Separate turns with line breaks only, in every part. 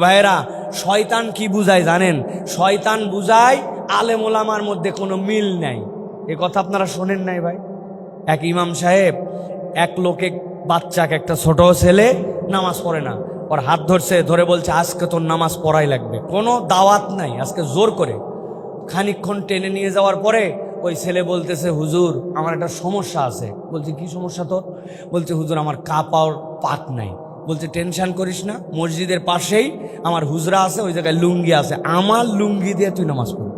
ভাইয়েরা, শয়তান কি বুঝায় জানেন? শয়তান বুঝায় আলেম ওলামার মধ্যে কোনো মিল নাই। এ কথা আপনারা শোনেন নাই ভাই? এক ইমাম সাহেব এক লোকে বাচ্চাকে, একটা ছোট ছেলে নামাজ পড়ে না, ওর হাত ধরছে, ধরে বলছে আজকে তোর নামাজ পড়াই লাগবে, কোনো দাওয়াত নাই, আজকে জোর করে। খানিকক্ষণ টেনে নিয়ে যাওয়ার পরে ওই ছেলে বলতেছে, হুজুর আমার একটা সমস্যা আছে। বলছে কি সমস্যা তোর? বলছে হুজুর আমার কাপড় পাক নাই। বলছে টেনশন করিস না, মসজিদের পাশেই আমার হুজরা আছে, ওই জায়গায় লুঙ্গি আছে, আমার লুঙ্গি দিয়ে তুই নামাজ পড়।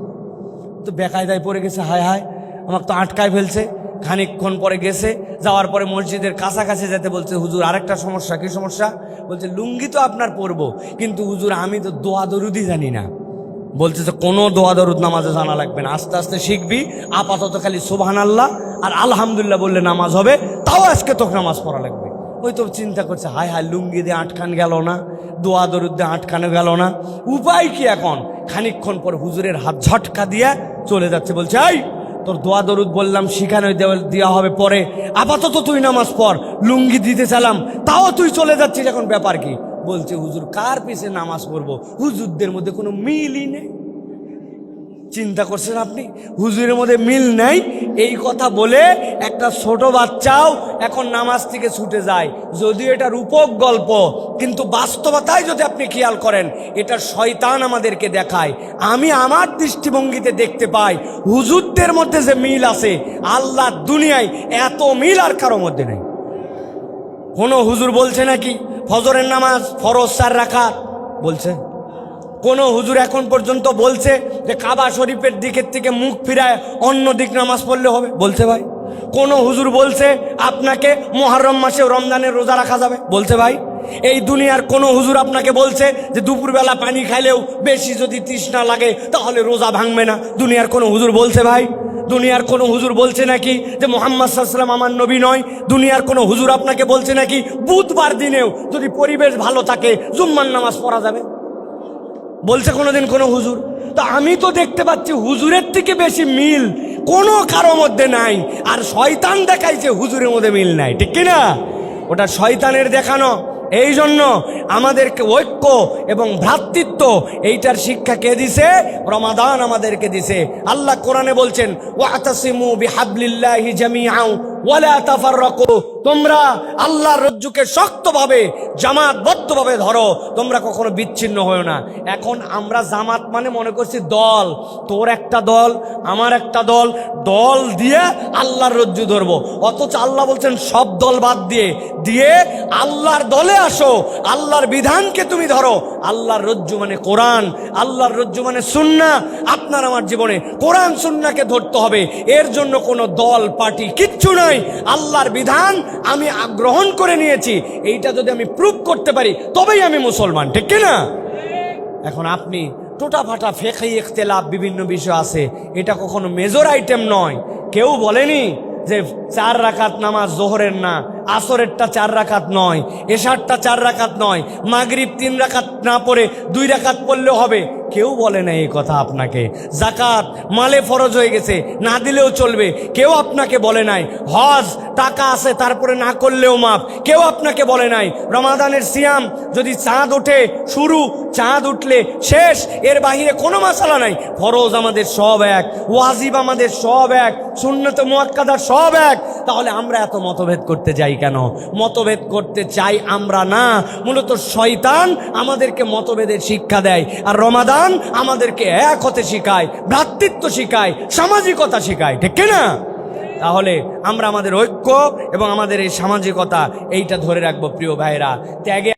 তো বেকায়দায় পড়ে গেছে, হায় হায় আমাকে তো আটকায় ফেলছে। খানিকক্ষণ পরে গেছে, যাওয়ার পরে মসজিদের কাছাকাছি যেতে বলছে, হুজুর আরেকটা সমস্যা। কি সমস্যা? বলছে লুঙ্গি তো আপনার পরবো, কিন্তু হুজুর আমি তো দোয়া দরুদি জানি না। বলছে যে কোনো দোয়া দরুদ নামাজে জানা লাগবে না, আস্তে আস্তে শিখবি, আপাতত খালি সুবহানাল্লাহ আর আলহামদুলিল্লাহ বললে নামাজ হবে, তাও আজকে তোকে নামাজ পড়া লাগবে। ওই তো চিন্তা করছে, হায় হায় লুঙ্গি দিয়ে আটকান গেল না, দোয়া দরুদ দিয়ে আটকানো গেল না, উপায় কি এখন? খানিকক্ষণ পর হুজুরের হাত ঝটকা দিয়ে চলে যাচ্ছে, বলছে এই তোর দোয়া দরুদ বললাম শিখানো দেওয়া হবে পরে, আপাতত তুই নামাজ পড়, লুঙ্গি দিতে চালাম তাও তুই চলে যাচ্ছিস, এখন ব্যাপার কি? বলছে হুজুর কার পিছে নামাজ পড়বো, হুজুরদের মধ্যে কোনো মিলই নেই। চিন্তা করছেন আপনি, হুজুরের মধ্যে মিল নাই। এই কথা বলে একটা ছোট বাচ্চাও এখন নামাজ থেকে ছুটে যায়। যদিও এটা রূপক গল্প, কিন্তু বাস্তবতায় যদি আপনি খেয়াল করেন, এটা শয়তান আমাদেরকে দেখায়। আমি আমার দৃষ্টিভঙ্গিতে দেখতে পাই হুজুরদের মধ্যে যে মিল আছে, আল্লাহর দুনিয়ায় এত মিল আর কারো মধ্যে নেই। কোনো হুজুর বলছে নাকি ফজরের নামাজ ফরজ 4 রাকাত? বলছে? কোন হুজুর এখন পর্যন্ত বলছে যে কাবা শরীফের দিকের থেকে মুখ ফিরায় অন্য দিক নামাজ পড়লে হবে? বলছে ভাই? কোন হুজুর বলছে আপনাকে মুহররম মাসে রমজানের রোজা রাখা যাবে? বলছে ভাই? এই দুনিয়ার কোন হুজুর আপনাকে বলছে যে দুপুরবেলা পানি খাইলেও বেশি যদি তৃষ্ণা লাগে তাহলে রোজা ভাঙবে না? দুনিয়ার কোন হুজুর বলছে ভাই? দুনিয়ার কোন হুজুর বলছে নাকি যে মুহাম্মদ সাল্লাল্লাহু আলাইহি ওয়াসাল্লাম আমার নবী নয়? দুনিয়ার কোন হুজুর আপনাকে বলছে নাকি বুধবার দিনেও যদি পরিবেশ ভালো থাকে জুম্মার নামাজ পড়া যাবে? বলছে কোনোদিন কোনো হুজুর? তো আমি তো দেখতে পাচ্ছি হুজুরের থেকে বেশি মিল কোনো কারো মধ্যে নাই, আর শয়তান দেখাইছে হুজুরের মধ্যে মিল নাই। ঠিক কিনা? ওটা শয়তানের দেখানো। এই জন্য আমাদেরকে ঐক্য এবং ভ্রাতৃত্ব, এইটার শিক্ষা কে দিছে? রমাদান আমাদেরকে দিছে। আল্লাহ কোরআনে বলছেন, ওয়াতাসিমু বিহাবলিল্লাহি জামিআন ওয়ালা তাফাররাকু, তোমরা আল্লাহর রজ্জুকে শক্তভাবে জামাতবদ্ধভাবে ধরো, তোমরা কখনো বিচ্ছিন্ন হয়ো না। এখন আমরা জামাত মানে মনে করছি দল, তোর একটা দল আমার একটা দল, দল দিয়ে আল্লাহর রজ্জু ধরবো। অথচ আল্লাহ বলছেন সব দল বাদ দিয়ে আল্লাহর দলে আসো, আল্লাহর বিধানকে তুমি ধরো। আল্লাহর রজ্জু মানে কোরআন, আল্লাহর রজ্জু মানে সুন্নাহ। আপনার আমার জীবনে কোরআন সুন্নাহকে ধরতে হবে, এর জন্য কোনো দল পার্টি কিচ্ছু নাই। আল্লাহর বিধান আমি গ্রহণ করে নিয়েছি, এইটা যদি আমি প্রুভ করতে পারি তবেই আমি মুসলমান। ঠিক কিনা? এখন আপনি টোটা ফাটা ফিকহি ইখতিলাফ বিভিন্ন বিষয় আছে, এটা কখনো মেজর আইটেম নয়। কেউ বলেনি যে 4 রাকাত নামাজ জোহরের না, আসরেরটা 4 রাকাত নয়, এশারটা 4 রাকাত নয়, মাগরিব 3 রাকাত না পড়ে 2 রাকাত পড়লেও হবে। কেউ বলে না এই কথা আপনাকে। জাকাত মালে ফরজ হয়ে গেছে, না দিলেও চলবে, কেউ আপনাকে বলে নাই। হজ টাকা আছে তারপরে না করলেও মাপ, কেউ আপনাকে বলে নাই। রমাদানের সিয়াম যদি চাঁদ ওঠে শুরু, চাঁদ উঠলে শেষ, এর বাহিরে কোনো মাসালা নাই। ফরজ আমাদের সব এক, ওয়াজিব আমাদের সব এক, সুন্নত মুআক্কাদা সব এক। তাহলে আমরা এত মতভেদ করতে যাই কেন? মতভেদ করতে চাই আমরা না, মূলত শয়তান আমাদেরকে মতভেদের শিক্ষা দেয়। আর রমাদান আমাদেরকে এক হতে শিখায়, ভ্রাতৃত্ব শিখায়, সামাজিকতা শিখায়। ঠিক কিনা? তাহলে আমরা আমাদের ঐক্য এবং আমাদের এই সামাজিকতা এইটা ধরে রাখবো প্রিয় ভাইরা। ত্যাগে